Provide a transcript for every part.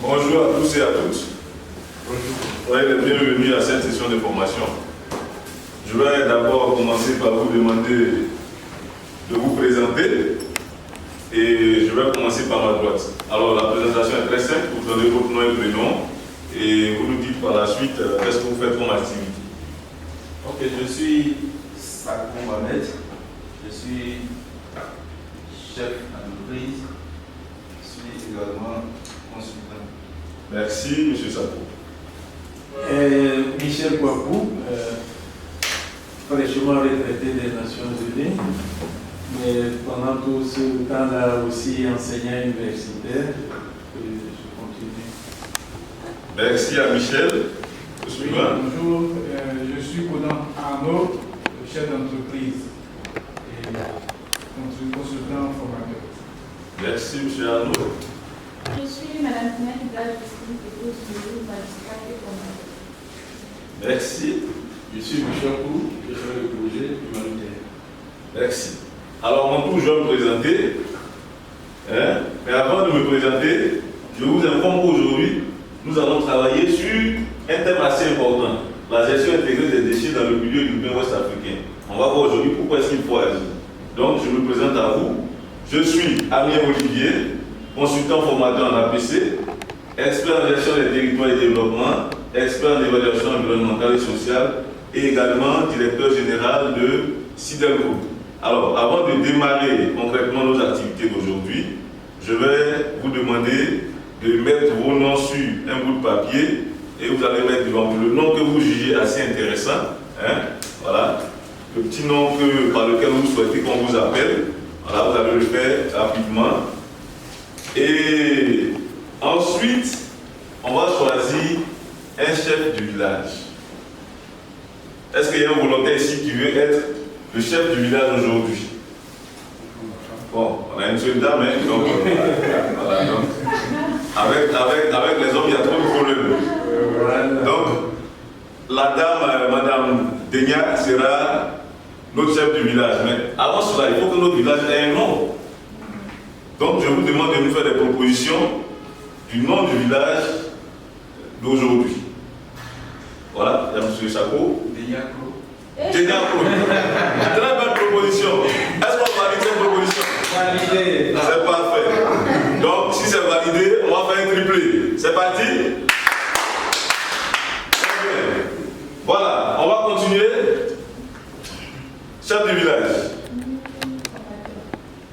Bonjour à tous et à toutes. Soyez les bienvenus à cette session de formation. Je vais d'abord commencer par vous demander de vous présenter et je vais commencer par ma droite. Alors la présentation est très simple, vous donnez votre nom et prénom et vous nous dites par la suite qu'est-ce que vous faites comme activité. Ok, je suis Sako Mohamed, je suis chef d'entreprise, je suis également consultant. Merci, M. Sako. Michel Kouakou, fraîchement retraité des Nations Unies, mais pendant tout ce temps-là aussi enseignant universitaire, je continue. Merci à Michel. Oui, bonjour, je suis Conan Arnaud, chef d'entreprise et consultant formateur. Merci, M. Arnaud. Je suis Madame Tina Hidal, magistrat et formateur. Merci. Je suis Michel Kou, chef de projet humanitaire. Merci. Alors, mon tour, je vais me présenter. Mais avant de me présenter, je vous informe qu'aujourd'hui, nous allons travailler sur un thème assez important, la gestion intégrée des déchets dans le milieu urbain ouest africain. On va voir aujourd'hui pourquoi est-ce qu'il faut agir. Donc, je me présente à vous. Je suis Amien Olivier, consultant formateur en APC, expert en gestion des territoires et développement, expert en évaluation environnementale et sociale et également directeur général de Sidel Group. Alors, avant de démarrer concrètement nos activités d'aujourd'hui, je vais vous demander de mettre vos noms sur un bout de papier et vous allez mettre devant vous le nom que vous jugez assez intéressant. Voilà, le petit nom par lequel vous souhaitez qu'on vous appelle. Voilà, vous allez le faire rapidement. Et ensuite, on va choisir un chef du village. Est-ce qu'il y a un volontaire ici qui veut être le chef du village aujourd'hui? Bon, on a une seule dame, hein, donc, voilà, donc avec les hommes, il y a trop de problèmes. Donc, la dame, Madame Denia, sera notre chef du village. Mais avant cela, il faut que notre village ait un nom. Donc, je vous demande de nous faire des propositions du nom du village d'aujourd'hui. Voilà, il y a M. Sako. Deniako. Deniako. Très bonne proposition. Est-ce qu'on valide cette proposition? Validé. C'est parfait. Donc, si c'est validé, on va faire un triplé. C'est parti? Très bien. Voilà, on va continuer. Chef du village.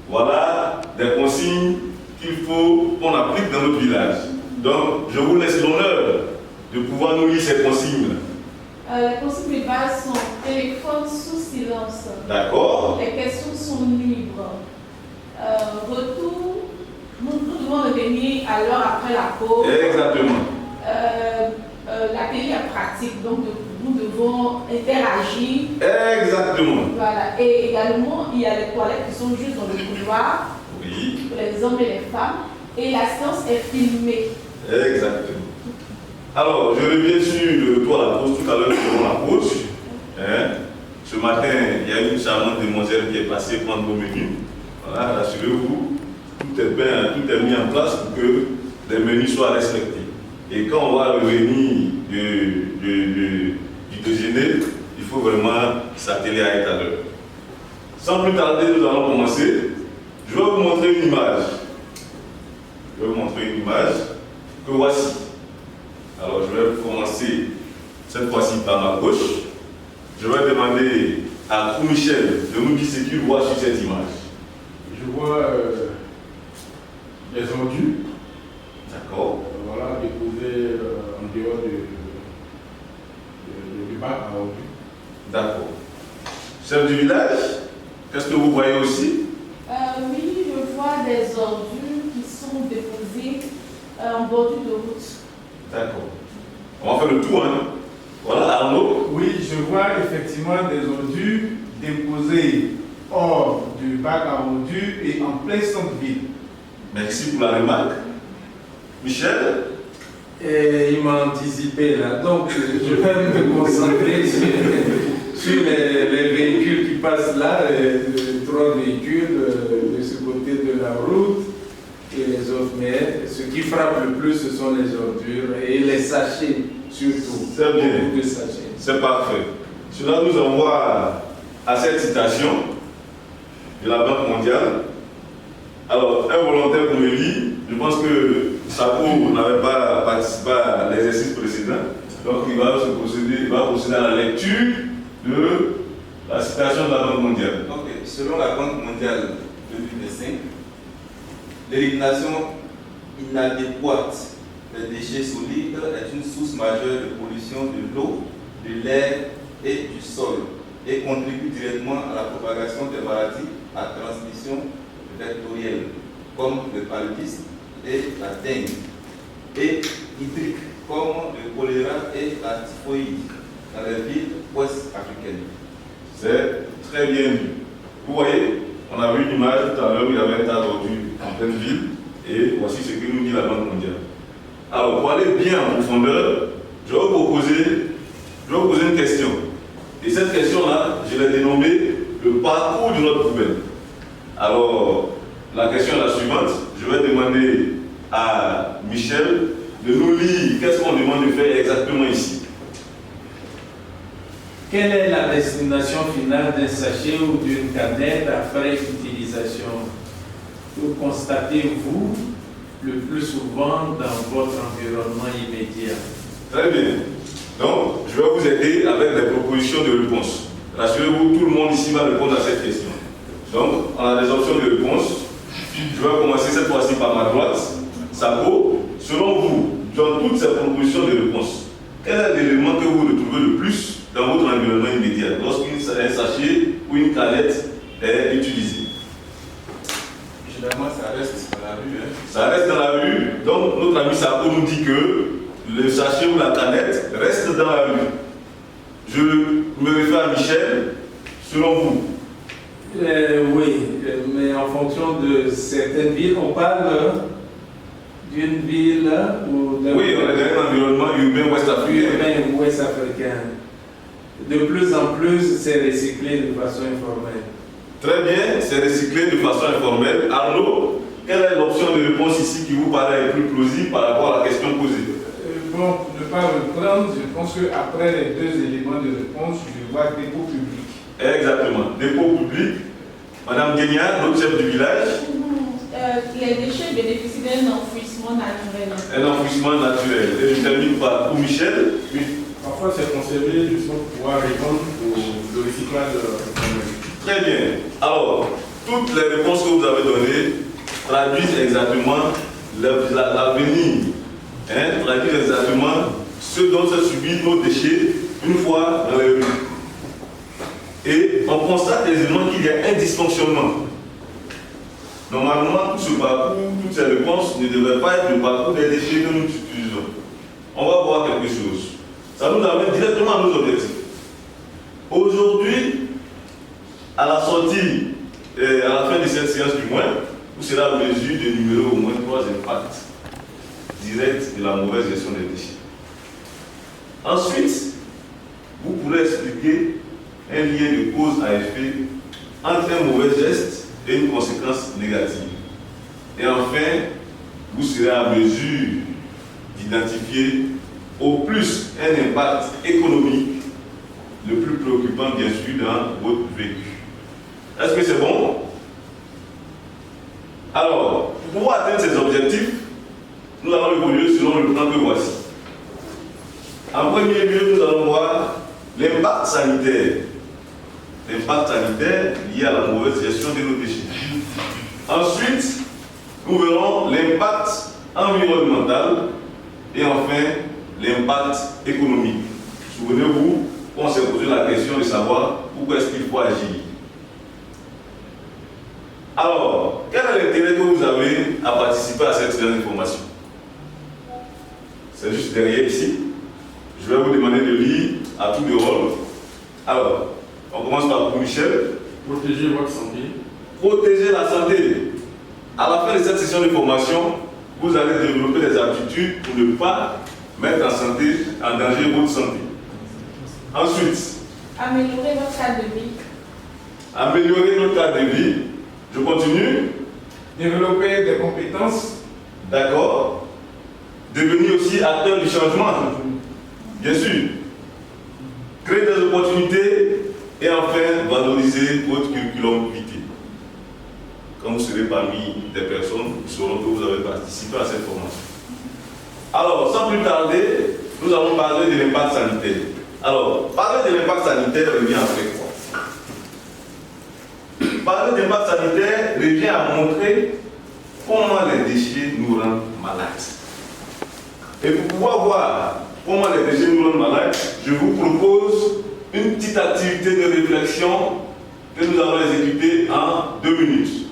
Voilà des consignes qu'il faut qu'on applique dans notre village. Donc, je vous laisse l'honneur de pouvoir nous lire ces consignes. Les consignes de base sont téléphone sous silence. D'accord. Les questions sont libres. Retour, nous devons revenir à l'heure après la pause. Exactement. L'atelier est pratique, donc nous devons interagir. Exactement. Voilà. Et également, il y a les toilettes qui sont juste dans le couloir, Oui. pour les hommes et les femmes. Et la séance est filmée. Exactement. Alors, je reviens sur le retour à la pause. Tout à l'heure, nous faisons la pause. Ce matin, il y a une charmante demoiselle qui est passée prendre vos menus. Voilà, rassurez-vous, tout est mis en place pour que les menus soient respectés. Et quand on va revenir du déjeuner, il faut vraiment s'atteler à être à l'heure. Sans plus tarder, nous allons commencer. Je vais vous montrer une image. Je vais vous montrer une image que voici. Alors, je vais commencer cette fois-ci par ma gauche. Je vais demander à Michel de nous dire ce qu'il voit sur cette image. Je vois des ordures, D'accord. voilà, déposées en dehors du bac à ordures. D'accord. Chef du village, qu'est-ce que vous voyez aussi? Oui, je vois des ordures qui sont déposées en bordure de route. D'accord. On va faire le tour, hein. Voilà, Arnaud. Oui, je vois effectivement des ordures déposées hors du bac à ordures et en plein centre-ville. Merci pour la remarque. Michel? Et il m'a anticipé là, donc je vais me concentrer sur les véhicules qui passent là, les trois véhicules de ce côté de la route et les autres, mais ce qui frappe le plus, ce sont les ordures et les sachets surtout. C'est bien. Beaucoup de sachets. C'est parfait. Cela nous envoie à cette citation de la Banque mondiale. Alors, un volontaire pour le lire, je pense que Sako n'avait pas participé à l'exercice précédent, donc il va procéder à la lecture de la citation de la Banque mondiale. Donc, selon la Banque mondiale 2005, l'élimination inadéquate des déchets solides est une source majeure de pollution de l'eau, de l'air et du sol et contribue directement à la propagation des maladies à transmission vectorielle comme le paludisme et la dengue et hydrique comme le choléra et la typhoïde dans les villes ouest-africaines. C'est très bien dit. Vous voyez, on a vu une image tout à l'heure où il y avait un tas d'ordures en pleine ville et voici ce que nous dit la Banque mondiale. Alors, pour aller bien en profondeur, je vais vous poser une question. Et cette question-là, je l'ai dénommée le parcours de notre poubelle. Alors, la question est la suivante. Je vais demander à Michel de nous lire qu'est-ce qu'on demande de faire exactement ici. Quelle est la destination finale d'un sachet ou d'une canette après utilisation? Que constatez-vous le plus souvent dans votre environnement immédiat? Très bien. Donc, je vais vous aider avec des propositions de réponse. Rassurez-vous, tout le monde ici va répondre à cette question. Donc, on a des options de réponse. Je vais commencer cette fois-ci par ma droite. Sako, selon vous, dans toutes ces propositions de réponse, quel est l'élément que vous retrouvez le plus dans votre environnement immédiat lorsqu'un sachet ou une canette est utilisée? Généralement, ça reste dans la rue. Ça reste dans la rue. Donc, notre ami Sako nous dit que le sachet ou la canette reste dans la rue. Je me réfère à Michel. Selon vous? Oui, mais en fonction de certaines villes, on parle d'une ville ou d'un Oui, on est dans un environnement urbain ouest-africain. De plus en plus, c'est recyclé de façon informelle. Très bien, c'est recyclé de façon informelle. Arnaud, quelle est l'option de réponse ici qui vous paraît plus plausible par rapport à la question posée? Bon, pour ne pas reprendre, je pense qu'après les deux éléments de réponse, je vois dépôt public. Exactement, dépôt public. Madame Guénia, notre chef du village. Les déchets bénéficient d'un enfouissement naturel. Un enfouissement naturel. Et je termine par pour Michel. Oui, parfois c'est conservé justement pour pouvoir répondre au recyclage informel. Très bien. Alors, toutes les réponses que vous avez données traduisent exactement l'avenir. Traduisent exactement ce dont se subissent nos déchets une fois dans les rues. Et on constate aisément qu'il y a un dysfonctionnement. Normalement, tout ce parcours, toutes ces réponses ne devraient pas être le parcours des déchets que nous utilisons. On va voir quelque chose. Ça nous amène directement à nos objectifs. Aujourd'hui, à la sortie, à la fin de cette séance du moins, vous serez en mesure d'énumérer au moins 3 impacts directs de la mauvaise gestion des déchets. Ensuite, vous pourrez expliquer un lien de cause à effet entre un mauvais geste et une conséquence négative. Et enfin, vous serez en mesure d'identifier au plus un impact économique le plus préoccupant bien sûr dans votre vécu. Est-ce que c'est bon? Alors, pour pouvoir atteindre ces objectifs, nous allons évoluer selon le plan que voici. En premier lieu, nous allons voir l'impact sanitaire. L'impact sanitaire lié à la mauvaise gestion de nos déchets. Ensuite, nous verrons l'impact environnemental et enfin l'impact économique. Souvenez-vous, on s'est posé la question de savoir pourquoi est-ce qu'il faut agir. Alors, quel est l'intérêt que vous avez à participer à cette séance d'information? C'est juste derrière ici. Je vais vous demander de lire à tour de rôle. Alors, on commence par vous, Michel. Protéger votre santé. Protéger la santé. À la fin de cette session de formation, vous allez développer des aptitudes pour ne pas mettre en danger votre santé. Ensuite, Améliorer votre cadre de vie. Améliorer notre cadre de vie. Je continue. Développer des compétences d'accord, devenir aussi acteur du changement, bien sûr, créer des opportunités et enfin valoriser votre curriculum vitae. Quand vous serez parmi des personnes qui sauront que vous avez participé à cette formation. Alors, sans plus tarder, nous allons parler de l'impact sanitaire. Alors, parler de l'impact sanitaire revient après quoi? Parler d'impact sanitaire revient à montrer comment les déchets nous rendent malades. Et pour pouvoir voir comment les déchets nous rendent malades, je vous propose une petite activité de réflexion que nous allons exécuter en 2 minutes.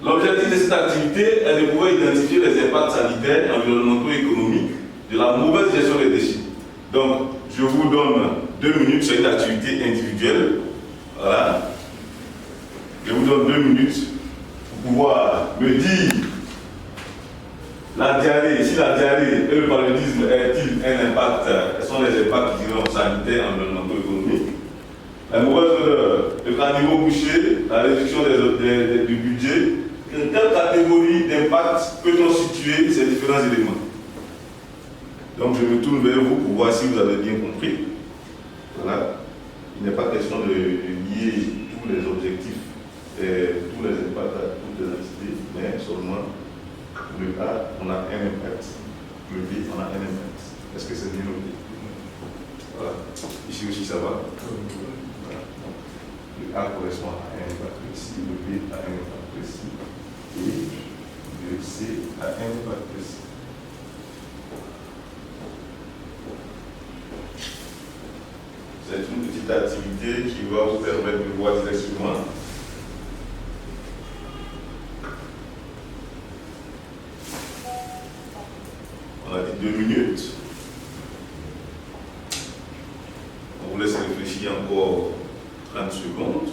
L'objectif de cette activité est de pouvoir identifier les impacts sanitaires, environnementaux et économiques de la mauvaise gestion des déchets. Donc, je vous donne 2 minutes sur une activité individuelle. Voilà. Je vous donne 2 minutes pour pouvoir me dire la diarrhée, si la diarrhée et le paludisme est-il un impact, quels sont les impacts sanitaires, environnementaux et économiques. La mauvaise odeur, le caniveau bouché, la réduction du budget. Quelle catégorie d'impact peut-on situer ces différents éléments? Donc je me tourne vers vous pour voir si vous avez bien compris. Voilà. Il n'est pas question de lier tous les objectifs et tous les impacts à toutes les entités, mais seulement pour le A, on a un impact. Le B, on a un impact. Est-ce que c'est bien noté? Voilà. Ici aussi ça va. Voilà. Le A correspond à un impact précis, le B à un impact précis. Et le C à un impact précis. C'est une petite activité qui va vous permettre de voir directement. On a dit 2 minutes. On vous laisse réfléchir encore 30 secondes.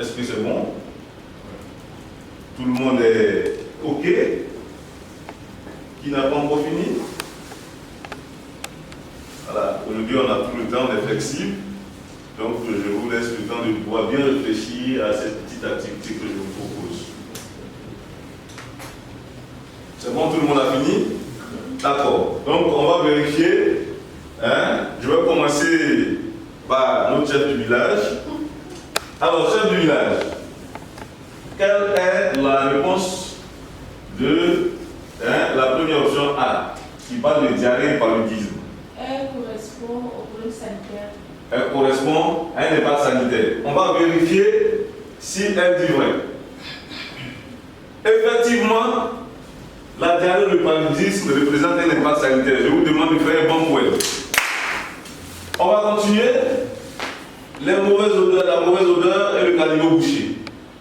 Est-ce que c'est bon? Tout le monde est OK? Qui n'a pas encore fini? Voilà, aujourd'hui on a tout le temps, on est flexible. Donc je vous laisse le temps de pouvoir bien réfléchir à cette petite activité que je vous propose. C'est bon, tout le monde a fini? D'accord. Donc on va vérifier. Je vais commencer par notre chef du village. Alors, chef du village, quelle est la réponse de la première option A, qui parle de diarrhée et paludisme? Elle correspond au problème sanitaire. Elle correspond à un impact sanitaire. On va vérifier si elle dit vrai. Effectivement, la diarrhée et le paludisme représentent un impact sanitaire. Je vous demande de faire un bon point. On va continuer. La mauvaise odeur et le caniveau bouché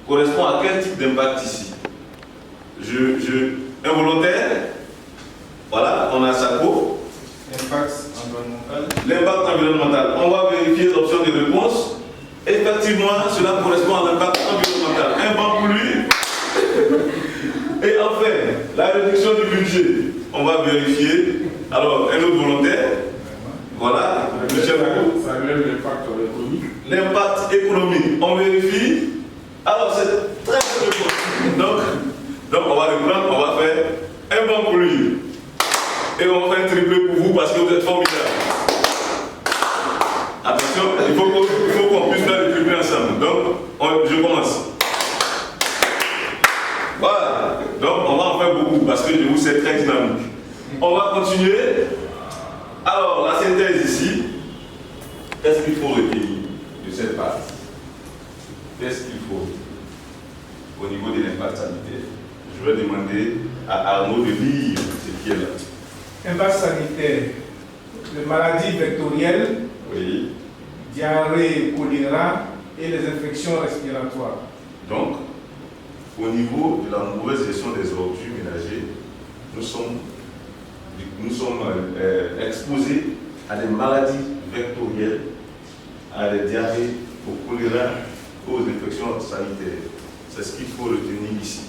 correspond à quel type d'impact ici? Involontaire, voilà, on a SACO. Impact environnemental. L'impact environnemental. On va vérifier l'option de réponse. Effectivement, cela correspond à l'impact environnemental. Un banc pour lui. Et enfin, la réduction du budget. On va vérifier. Alors, un autre volontaire. Voilà, le chef. Ça relève l'impact économique. L'impact économique, on vérifie. Alors, c'est très important. Donc, on va reprendre, on va faire un bon pour lui. Et on va faire un triplé pour vous parce que vous êtes formidables. Attention, il faut qu'on puisse faire le triplé ensemble. Donc, je commence. Voilà. Donc, on va en faire beaucoup parce que je vous sais très dynamique. On va continuer. Alors, la synthèse ici, qu'est-ce qu'il faut retenir de cette partie? Qu'est-ce qu'il faut au niveau de l'impact sanitaire? Je vais demander à Arnaud de lire ce qui est là. Impact sanitaire, les maladies vectorielles, Oui. diarrhée, choléra et les infections respiratoires. Donc, au niveau de la mauvaise gestion des ordures ménagères, nous sommes exposés à des maladies vectorielles, à des diarrhées, au choléra, aux infections sanitaires. C'est ce qu'il faut retenir ici.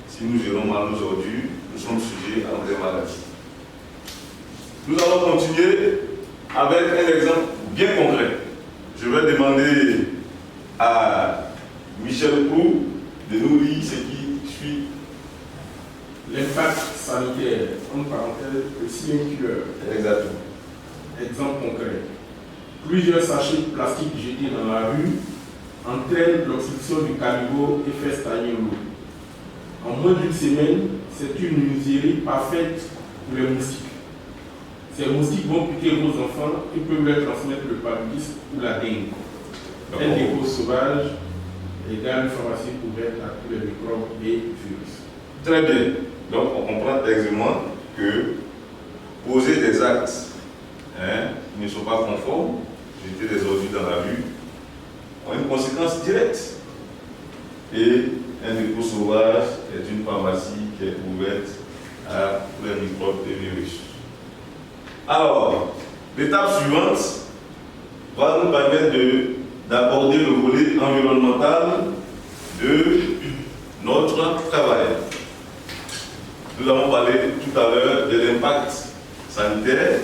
Si nous gérons mal nos ordures, nous sommes sujets à des maladies. Nous allons continuer avec un exemple bien concret. Je vais demander à Michel Prou de nous lire ce qui suit. L'impact sanitaire, en parenthèse, le cyanure. Exactement. Exemple concret. Plusieurs sachets de plastique jetés dans la rue entraînent l'obstruction du caniveau et fait stagner l'eau. En moins d'une semaine, c'est une misérie parfaite pour les moustiques. Ces moustiques vont piquer vos enfants et peuvent leur transmettre le paludisme ou la dengue. Un dépôt sauvage égale une pharmacie ouverte à tous les microbes et virus. Très bien. Donc on comprend aisément que poser des actes qui ne sont pas conformes, jeter des ordures dans la rue, ont une conséquence directe. Et un dépôt sauvage est une pharmacie qui est ouverte à tous les microbes et virus. Alors, l'étape suivante va nous permettre d'aborder le volet environnemental de notre travail. Nous avons parlé tout à l'heure de l'impact sanitaire.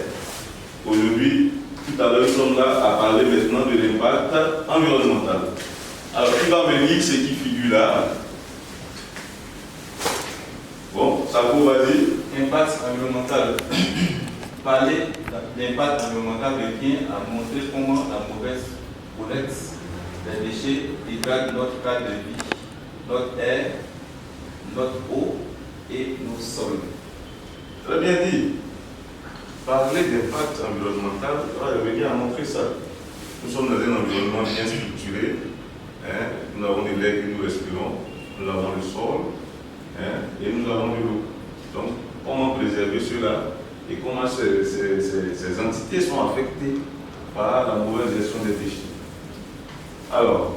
Aujourd'hui, tout à l'heure, nous sommes là à parler maintenant de l'impact environnemental. Alors, qui va me lire ce qui figure là? Bon, ça vous vas-y. Impact environnemental. Parler d'impact environnemental revient à montrer comment la mauvaise collecte des déchets dégrade notre cadre de vie, notre air, notre eau et nos sols. Très bien dit. Parler d'impact environnemental va revenir à montrer ça. Nous sommes dans un environnement bien structuré. Nous avons de l'air que nous respirons, nous avons le sol et nous avons de l'eau. Donc, comment préserver cela et comment ces entités sont affectées par la mauvaise gestion des déchets. Alors,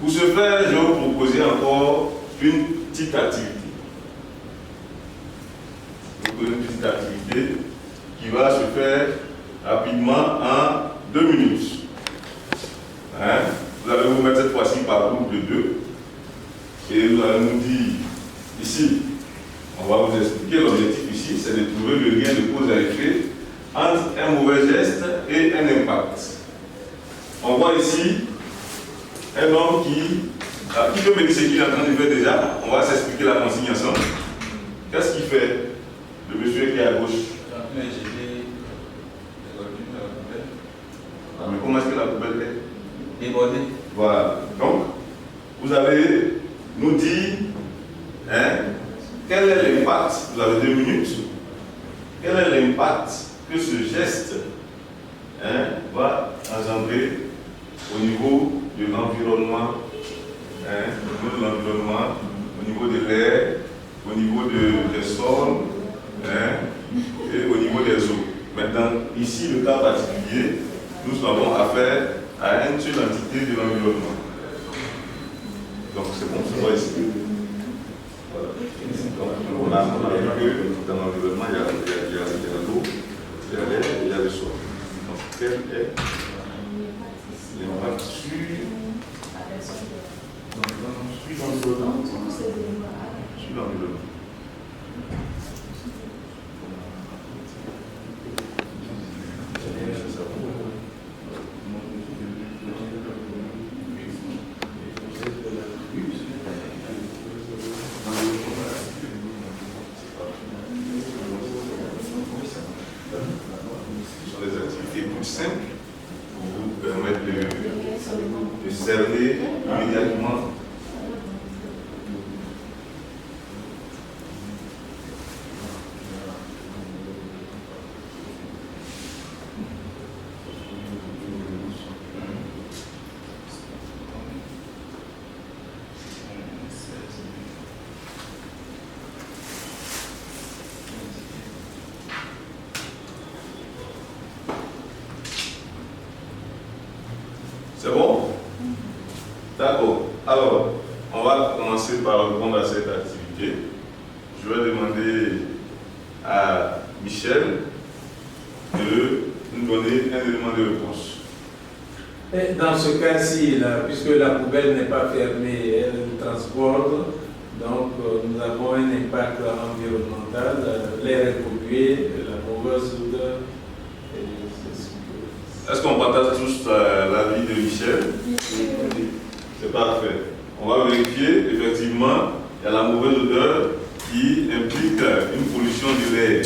pour ce faire, je vais vous proposer encore une petite activité. Une petite activité qui va se faire rapidement en 2 minutes. Vous allez vous mettre cette fois-ci par groupe de 2 et vous allez nous dire ici, on va vous expliquer l'objectif ici, c'est de trouver le lien de cause à effet entre un mauvais geste et un impact. On voit ici un homme qui peut me dire ce qu'il est en train de faire déjà. On va s'expliquer la consigne ensemble. Qu'est-ce qu'il fait? Le monsieur qui est à gauche. Mais comment est-ce que la poubelle est débordée? Voilà. Donc, vous allez nous dire quel est l'impact, vous avez 2 minutes, quel est l'impact que ce geste va engendrer au niveau de l'environnement, au niveau de l'air, au niveau des sols et au niveau des eaux. Maintenant, ici, le cas particulier, nous avons affaire à une seule entité de l'environnement. Donc c'est bon, c'est vrai ici. Voilà. Donc, on a vu que dans l'environnement, il y a l'eau, il y a l'air, il y a le sol. Donc quel est l'impact sur l'environnement? Simple pour vous permettre de cerner immédiatement. C'est bon? D'accord. Alors, on va commencer par répondre à cette activité. Je vais demander à Michel de nous donner un élément de réponse. Et dans ce cas-ci, puisque la poubelle n'est pas fermée, elle transborde, donc nous avons un impact environnemental, l'air est pollué, la mauvaise odeur. Est-ce qu'on partage tous l'avis de Michel? C'est parfait. On va vérifier, effectivement, il y a la mauvaise odeur qui implique une pollution de l'air.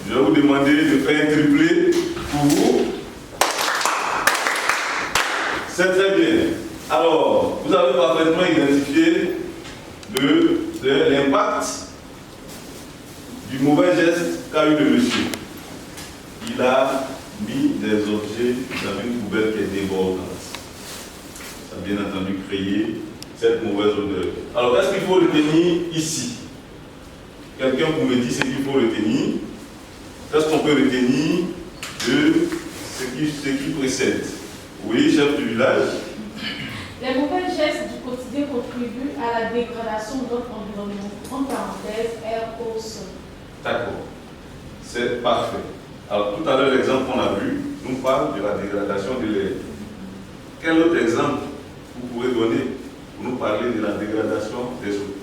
Je vais vous demander de faire un triplé pour vous. C'est très bien. Alors, vous avez parfaitement identifié l'impact du mauvais geste qu'a eu le monsieur. Il a mis des objets dans une poubelle qui est débordante. Ça a bien entendu créé cette mauvaise odeur. Alors, qu'est-ce qu'il faut retenir ici? Quelqu'un vous me dit ce qu'il faut retenir. Qu'est-ce qu'on peut retenir de ce qui précède? Oui, chef du village. Les mauvais gestes du quotidien contribuent à la dégradation de notre environnement. En parenthèse, air, eau, sol. D'accord. C'est parfait. Alors, tout à l'heure, l'exemple qu'on a vu nous parle de la dégradation de l'air. Quel autre exemple vous pouvez donner pour nous parler de la dégradation des eaux?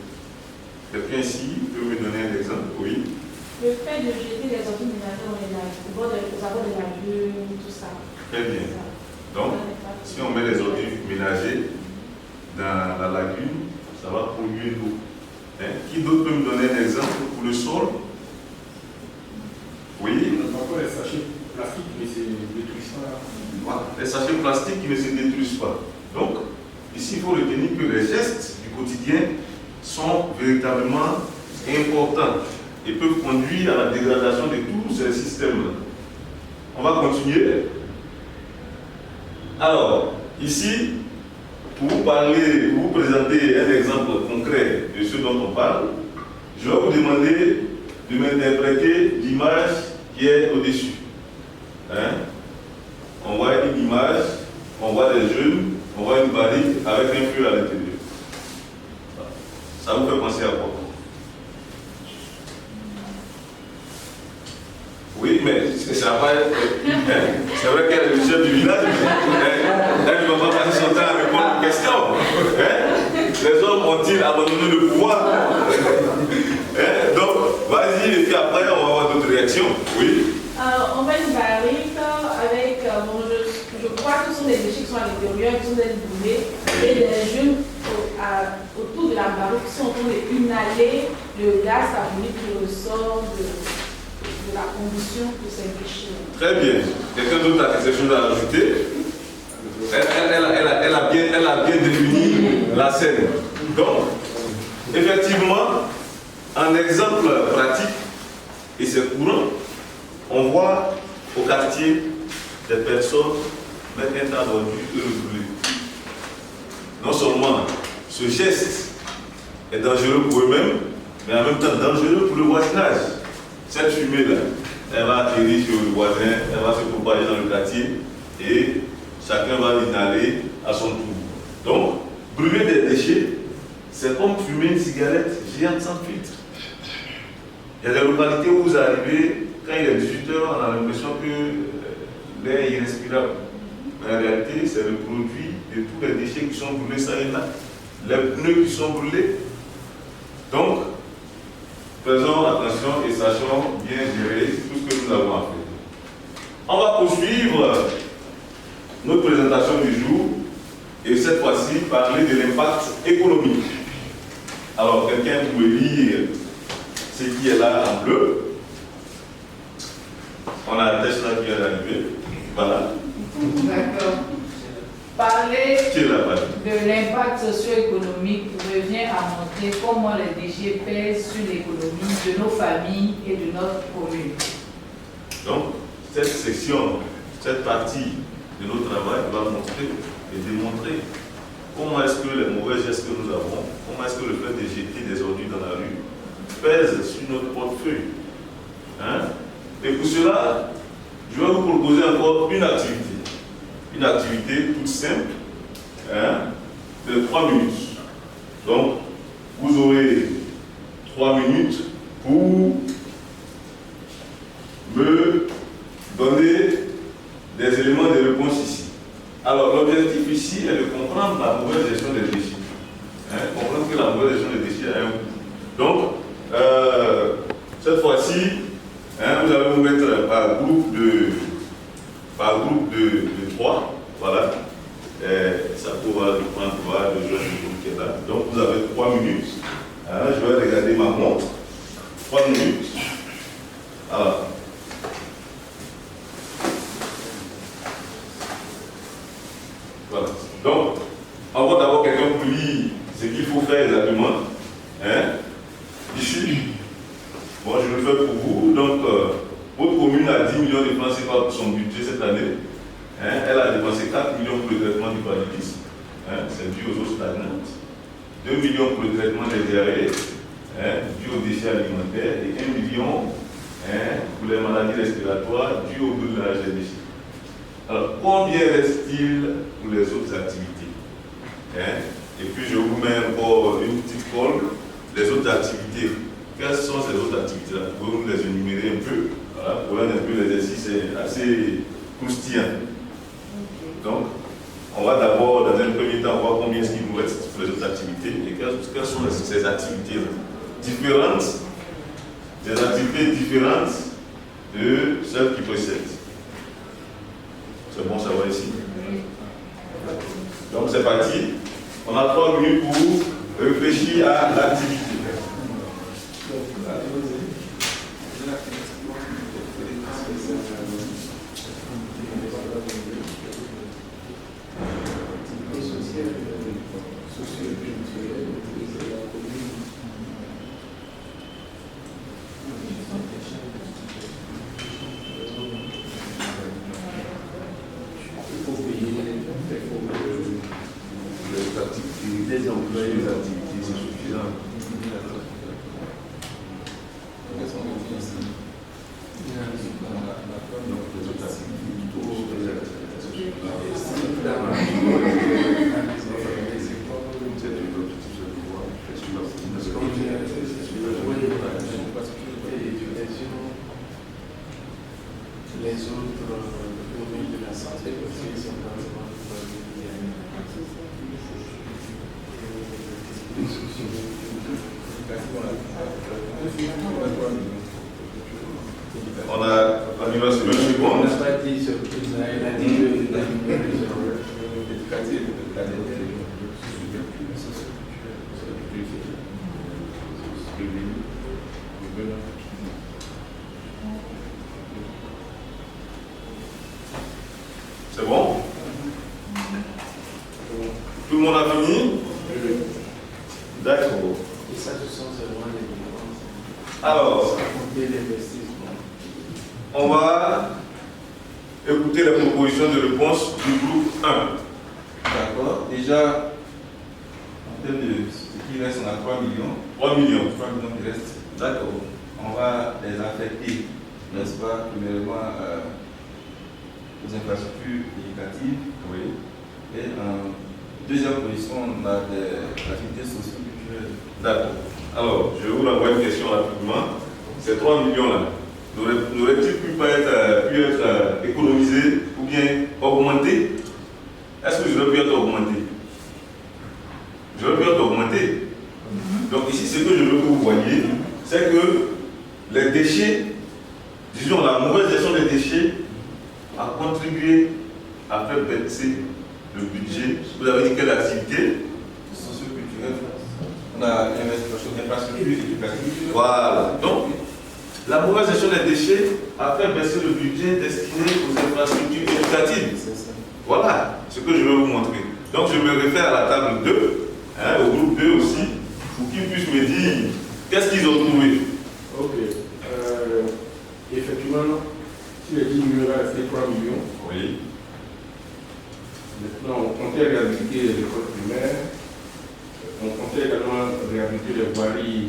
Quelqu'un ici peut me donner un exemple? Oui. Le fait de jeter les ordures ménagères dans les lacs, aux abords des lagunes, tout ça. Très bien. Donc, si on met les ordures ménagères dans la lagune, ça va polluer l'eau. Qui d'autre peut me donner un exemple pour le sol? Oui. Encore les sachets plastiques qui ne se détruisent pas. Voilà, les sachets plastiques qui ne se détruisent pas. Donc, ici, il faut retenir que les gestes du quotidien sont véritablement importants et peuvent conduire à la dégradation de tous ces systèmes-là. On va continuer. Alors, ici, pour vous présenter un exemple concret de ce dont on parle, je vais vous demander de m'interpréter l'image qui est au-dessus. On voit une image, on voit des jeunes, on voit une barrique avec un feu à l'intérieur. Ça vous fait penser à quoi? Oui, mais ça va être. C'est vrai qu'elle est le chef du village, elle ne va pas passer son temps à répondre aux questions. Les hommes ont-ils abandonné le pouvoir? Donc, vas-y, et puis après, on va avoir d'autres réactions. Oui. On va une barrique avec, je crois que ce sont des déchets qui sont à l'intérieur, qui sont des boulets, et des jeunes autour de la barrique qui sont en train d'inhaler le gaz carbonique qui ressort de la combustion de ces déchets. Très bien. Quelqu'un d'autre a quelque chose à ajouter? Elle a bien défini la scène. Donc, effectivement, un exemple pratique, et c'est courant, on voit au quartier des personnes mettre un tas d'ordures et le brûler. Non seulement ce geste est dangereux pour eux-mêmes, mais en même temps dangereux pour le voisinage. Cette fumée-là, elle va atterrir sur le voisin, elle va se propager dans le quartier et chacun va l'inhaler à son tour. Donc, brûler des déchets, c'est comme fumer une cigarette géante sans filtre. Il y a des localités où vous arrivez, quand il est 18h, on a l'impression que l'air est irrespirable. Mais en réalité, c'est le produit de tous les déchets qui sont brûlés, ça et là. Les pneus qui sont brûlés. Donc, faisons attention et sachons bien gérer tout ce que nous avons à faire. On va poursuivre notre présentation du jour et cette fois-ci parler de l'impact économique. Alors, quelqu'un pouvait lire ce qui est là en bleu. On a la tâche là qui vient d'arriver. Voilà. D'accord. Parler Qui est là, de l'impact socio-économique revient à montrer comment les déchets pèsent sur l'économie de nos familles et de notre commune. Donc, cette section, cette partie de notre travail va montrer et démontrer comment est-ce que les mauvais gestes que nous avons, comment est-ce que le fait de jeter des ordures dans la rue pèse sur notre portefeuille. Et pour cela, je vais vous proposer encore une activité. Une activité toute simple, de 3 minutes. Donc, vous aurez 3 minutes pour me donner des éléments de réponse ici. Alors, l'objectif ici est de comprendre la mauvaise gestion des déchets. Comprendre que la mauvaise gestion des déchets a un coût. Donc, cette fois-ci, vous allez vous mettre par groupe de 3. Voilà. Ça pourra prendre de jeunes minutes. Je vais regarder ma montre. 3 minutes. Alors. Voilà. Donc, on va d'abord quelqu'un pour lire ce qu'il faut faire exactement. Ici. Bon, je le fais pour vous. Donc, votre commune a 10 millions de francs CFA pour son budget cette année. Elle a dépensé 4 millions pour le traitement du paludisme. C'est dû aux eaux stagnantes. 2 millions pour le traitement des diarrhées, dû aux déchets alimentaires, et 1 million pour les maladies respiratoires dues au brûlage des déchets. Alors, combien reste-t-il pour les autres activités? Et puis, je vous mets encore une petite colle. Les autres activités. Quelles sont ces autres activités-là? Vous pouvez nous les énumérer un peu. Voilà, pour un peu l'exercice est assez croustillant. Donc, on va d'abord, dans un premier temps, voir combien est-ce qu'il nous reste pour les autres activités et quelles sont ces activités différentes, des activités différentes de celles qui précèdent. C'est bon, ça va ici? Donc, c'est parti. On a 3 minutes pour réfléchir à l'activité. Les employés, les activités, c'est suffisant. Les autres domaines de la santé aussi sont dans On a l'animation de seconde. On n'a pas dit sur elle a dit que c'est bon? Tout le monde a fini? D'accord. et ça, ce sont seulement les dépenses. Alors, Compter l'investissement. on va écouter la proposition de réponse du groupe 1. D'accord. Déjà, en termes de ce qui reste, on a 3 millions. 3 millions. 3 millions qui restent. D'accord. On va les affecter, n'est-ce pas, premièrement aux infrastructures éducatives. Oui. Et en deuxième position, on a des activités socio-culturelles. D'accord. Alors, je vous renvoie une question rapidement. Ces 3 millions-là, n'auraient-ils pu être économisés ou bien augmentés? Est-ce que j'aurais pu être augmenté? J'aurais pu être augmenté. Donc ici, ce que je veux que vous voyez, c'est que les déchets, disons la mauvaise gestion des déchets, a contribué à faire baisser le budget. Vous avez dit quelle activité? Socio-culturelle. On a l'infrastructure éducative. Voilà. Donc, la mauvaise gestion des déchets a fait baisser le budget destiné aux infrastructures éducatives. Voilà ce que je vais vous montrer. Donc, je me réfère à la table 2, au groupe 2 aussi, pour qu'ils puissent me dire qu'est-ce qu'ils ont trouvé. Ok. Effectivement, si les 10 millions va rester 3 millions, Oui. maintenant on comptait réhabiliter les écoles primaires, on comptait également réhabiliter les voiries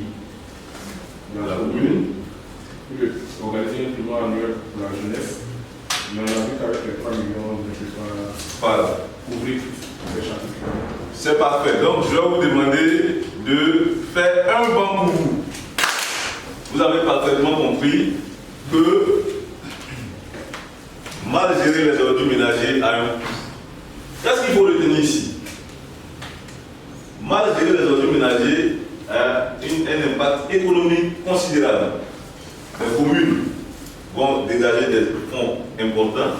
dans la commune, puis organiser un tournoi annuel pour la jeunesse. Mais on a vu qu'avec les 3 millions, on ne peut pas Voilà. couvrir tous les chapitres. C'est parfait. Donc, je vais vous demander de faire un banc pour vous. Vous avez parfaitement compris que mal gérer les ordures ménagères a un coût. Qu'est-ce qu'il faut retenir ici? Mal gérer les ordures ménagères a un impact économique considérable. Les communes vont dégager des fonds importants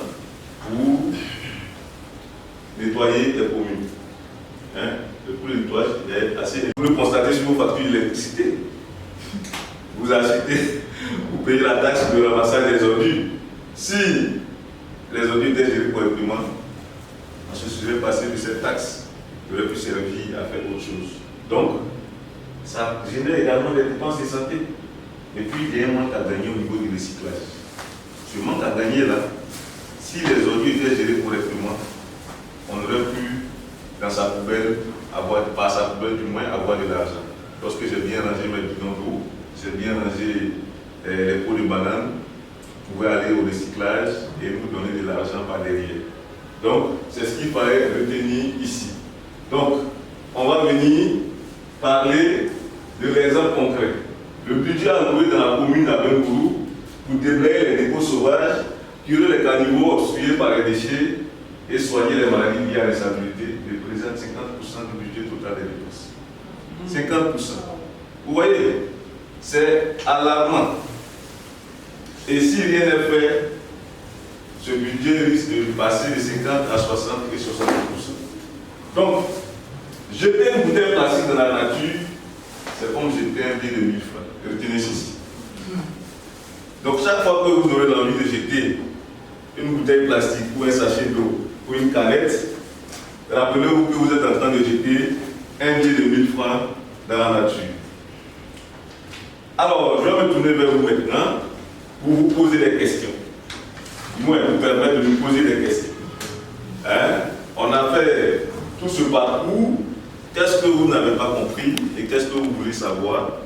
pour nettoyer les communes. Le plus que le nettoyage est assez. Vous le constatez sur vos factures d'électricité. Vous achetez, vous payez la taxe de ramassage des ordures. Si les ordures étaient gérées correctement, on se serait passé de cette taxe, qui aurait pu servir à faire autre chose. Donc, ça génère également des dépenses de santé. Et puis, il y a un manque à gagner au niveau du recyclage. Ce manque à gagner là, si les ordures étaient gérées correctement, on aurait pu, dans sa poubelle, par sa poubelle du moins, avoir de l'argent. Lorsque j'ai bien rangé mes bidons d'eau, j'ai bien rangé les pots de banane, vous pouvez aller au recyclage et nous donner de l'argent par derrière. Donc, c'est ce qu'il fallait retenir ici. Donc, on va venir parler de l'exemple concret. Le budget alloué dans la commune à Bengourou pour déblayer les dépôts sauvages, curer les caniveaux obstrués par les déchets et soigner les maladies liées à l'insalubrité représente 50% du budget total des dépenses. 50%. Vous voyez, c'est alarmant. Et si rien n'est fait, ce budget risque de passer de 50 à 60 et 70%. Donc, jeter une bouteille plastique dans la nature, c'est comme jeter un billet de 1000 francs. Retenez ceci. Donc, chaque fois que vous aurez l'envie de jeter une bouteille plastique ou un sachet d'eau ou une canette, rappelez-vous que vous êtes en train de jeter un billet de 1000 francs dans la nature. Alors, je vais me tourner vers vous maintenant pour vous poser des questions. Moi, vous permettre de nous poser des questions. On a fait tout ce parcours. Qu'est-ce que vous n'avez pas compris et qu'est-ce que vous voulez savoir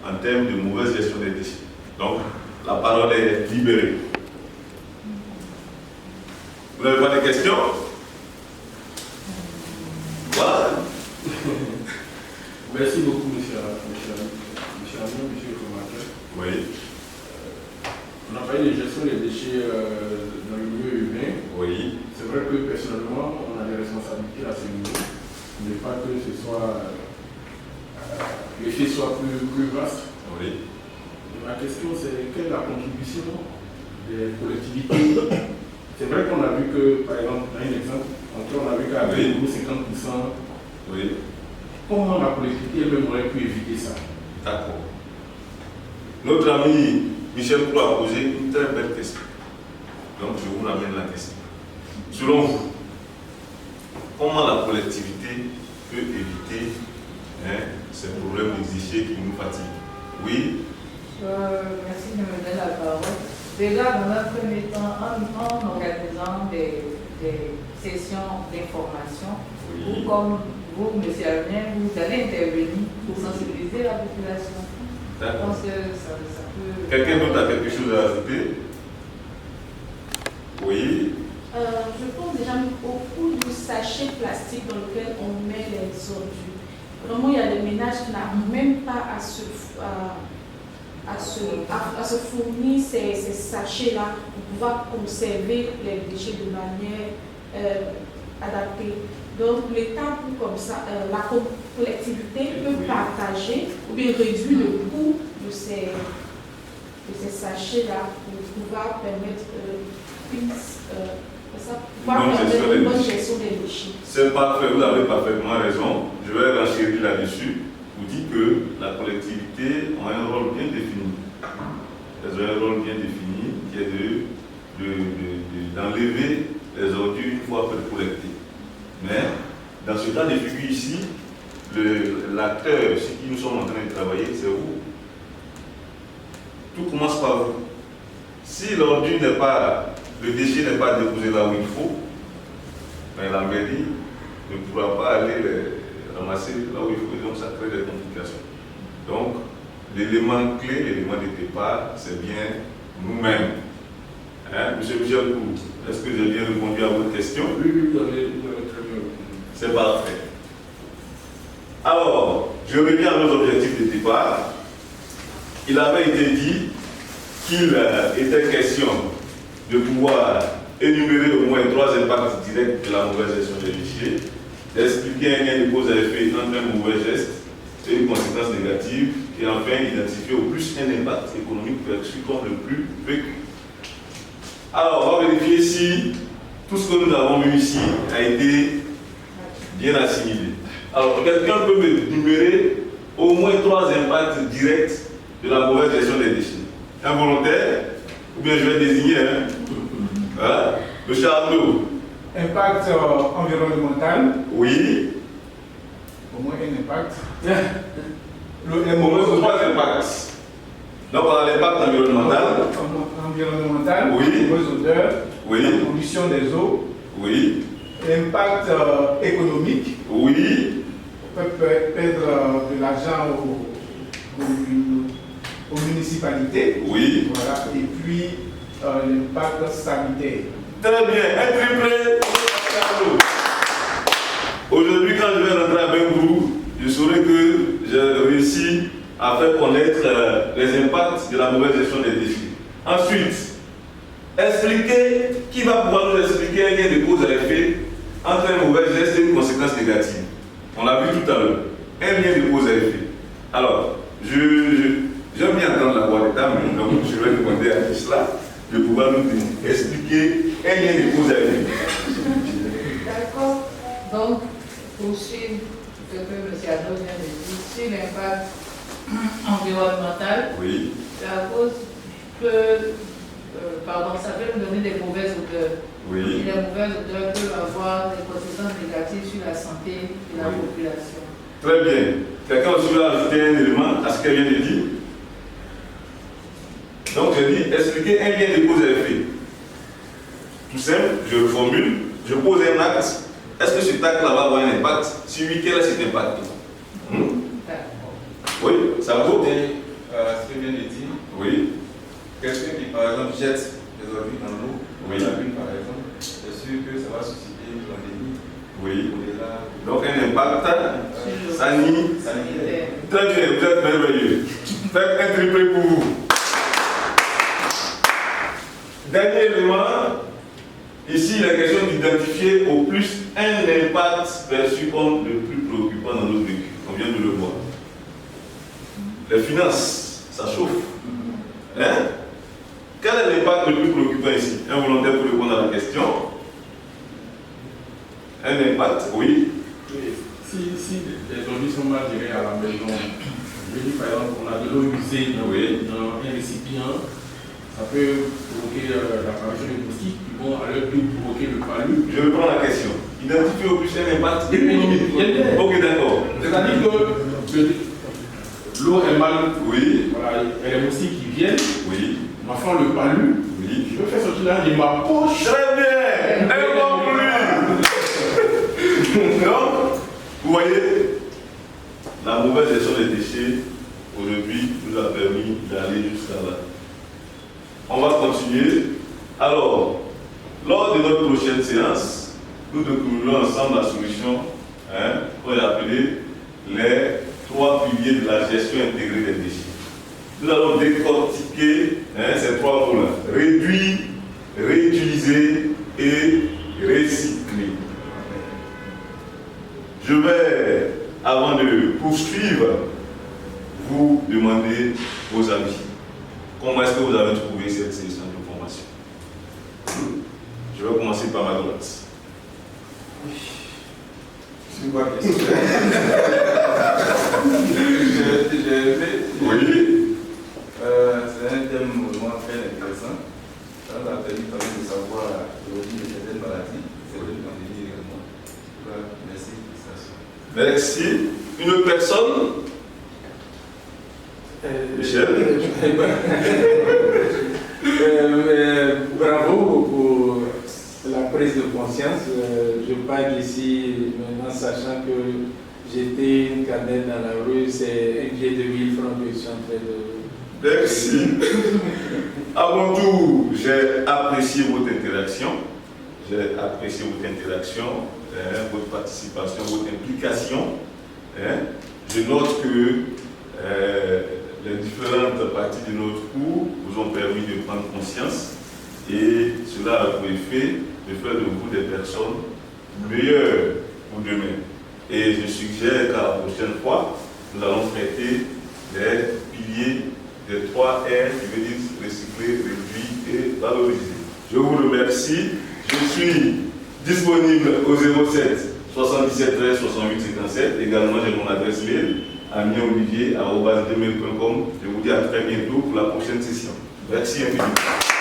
en termes de mauvaise gestion des déchets? Donc, la parole est libérée. Vous n'avez pas de questions? Voilà. Merci beaucoup, monsieur Amion, monsieur le formateur. Oui. On a parlé de gestion des déchets dans le milieu urbain. Oui. C'est vrai que personnellement, on a des responsabilités à ce niveau. Mais pas que ce soit l'effet soit plus vaste. Oui. Ma question, c'est quelle est la contribution des collectivités? C'est vrai qu'on a vu que, par exemple, un exemple, on a vu qu'à Bengourou, 50%. Oui. Comment la collectivité elle-même aurait pu éviter ça? D'accord. Notre ami Michel Croix a posé une très belle question. Donc, je vous ramène la question. Selon vous, comment la collectivité peut éviter ces problèmes de déchets qui nous fatiguent? Oui. Merci de me donner la parole. Déjà, dans un premier temps, en organisant des sessions d'information, Oui. ou comme vous, M. Amiens, vous allez intervenir pour sensibiliser la population. Je pense que ça peut... Quelqu'un d'autre a quelque chose à ajouter? Oui. Je pense déjà beaucoup de sachets plastiques dans lesquels on met les ordures. Vraiment, il y a des ménages qui n'arrivent même pas à se fournir ces sachets-là pour pouvoir conserver les déchets de manière adaptée. Donc, l'État, comme ça, la collectivité peut partager ou bien réduire le coût de ces sachets-là pour pouvoir permettre une bonne gestion des déchets. C'est parfait, vous avez parfaitement raison. Je vais renchérir là-dessus. Vous dites que la collectivité a un rôle bien défini. Elles ont un rôle bien défini qui est d'enlever les ordures une fois collectées. Mais dans ce cas de figure ici, l'acteur, ce qui nous sommes en train de travailler, c'est vous. Tout commence par vous. Si l'ordure n'est pas, le déchet n'est pas déposé là où il faut, ben la mairie ne pourra pas aller les ramasser là où il faut, et donc ça crée des complications. Donc, l'élément clé, l'élément de départ, c'est bien nous-mêmes. Monsieur Michel Cour, est-ce que j'ai bien répondu à votre question? Oui, vous avez très bien répondu. C'est parfait. Alors, je reviens à nos objectifs de départ. Il avait été dit qu'il était question de pouvoir énumérer au moins 3 impacts directs de la mauvaise gestion des déchets, d'expliquer un lien de cause à effet entre un mauvais geste et une conséquence négative, et enfin identifier au plus un impact économique perçu comme le plus vécu. Alors, on va vérifier si tout ce que nous avons vu ici a été bien assimilé. Alors, quelqu'un peut me numérer au moins 3 impacts directs de la mauvaise gestion des déchets. Involontaire, ou bien je vais désigner, hein? Voilà. Monsieur Arnaud. Impact environnemental. Oui. Au moins un impact. Au moins 3 impacts. Donc on a l'impact environnemental. Environnemental, oui. Les odeurs, oui. La pollution des eaux. Oui. L'impact économique. Oui. On peut perdre de l'argent aux municipalités. Oui. Voilà. Et puis l'impact sanitaire. Très bien. Un triplé. Aujourd'hui, quand je vais rentrer avec vous, je saurai que j'ai réussi à faire connaître les impacts de la mauvaise gestion des déchets. Ensuite, qui va pouvoir nous expliquer un lien de cause à effet entre un mauvais geste et une conséquence négative. On l'a vu tout à l'heure. Un lien de cause à effet. Alors, j'aime bien entendre la voix d'État, mais donc je vais demander à Isla de pouvoir nous expliquer un lien de cause à effet. D'accord. Donc, pour suivre ce que M. Adot vient de dire sur l'impact environnemental, oui. la cause peut, ça peut nous donner des mauvaises odeurs. Oui. Et les mauvaises odeurs peuvent avoir des conséquences négatives sur la santé de la population. Très bien. Quelqu'un aussi veut ajouter un élément à ce qu'elle vient de dire? Donc je dis, expliquer un lien de cause à effet. Tout simple, je reformule, je pose un acte. Est-ce que cet acte-là va avoir un impact? Si oui, quel est cet impact? Oui, ça vaut? Ce que vient de dire. Oui. Quelqu'un qui, par exemple, jette des ordures dans l'eau, oui. La lune, par exemple, c'est sûr que ça va susciter une pandémie. Oui. Donc un impact sanitaire. Très bien, vous êtes merveilleux. Faites un triplé pour vous. Dernier élément, ici il est question d'identifier au plus un impact perçu comme le plus préoccupant dans notre vécu. On vient de le voir. Les finances, ça chauffe. Hein? Quel est l'impact le plus préoccupant ici? Un volontaire pour répondre à la question. Un impact, oui. Si les ordures sont mal gérées à la maison, je dis par exemple qu'on a de l'eau usée dans un récipient, ça peut provoquer l'apparition de moustiques qui vont à leur tour provoquer le palu. Je reprends la question. Identifier au plus un impact économique. Ok, d'accord. C'est-à-dire que l'eau est mal. Oui. Voilà, il y a les moustiques qui viennent. Oui. M'enfant le palu. Oui. Je peux faire sortir là de ma poche. Très bien. Un bon pour lui. Donc, vous voyez, la mauvaise gestion des déchets, aujourd'hui, nous a permis d'aller jusqu'à là. On va continuer. Alors, lors de notre prochaine séance, nous découvrirons ensemble la solution qu'on a appelée les 3 piliers de la gestion intégrée des déchets. Nous allons décortiquer ces 3 mots-là. Réduire, réutiliser et recycler. Je vais, avant de poursuivre, vous demander vos avis. Comment est-ce que vous avez trouvé cette session de formation? Je vais commencer par ma droite. C'est une bonne question. Oui. C'est un thème vraiment très intéressant. Ça nous a permis quand même de savoir l'origine de certaines maladies, certaines pandémies également. Merci. Merci. Une autre personne? Michel? Bravo pour la prise de conscience. Je parle ici maintenant sachant que j'étais une cadette dans la rue, c'est un billet de 1000 francs que je suis en train de... Merci. À mon tour, j'ai apprécié votre interaction. J'ai apprécié votre interaction, votre participation, votre implication. Je note que les différentes parties de notre cours vous ont permis de prendre conscience et cela a pour effet de faire de vous des personnes meilleures pour demain. Et je suggère qu'à la prochaine fois, nous allons traiter les piliers des 3 R qui veut dire recycler, réduire et valoriser. Je vous remercie. Je suis disponible au 07 77 13 68 57. Également, j'ai mon adresse mail, amienolivier@gmail.com. Je vous dis à très bientôt pour la prochaine session. Merci infiniment.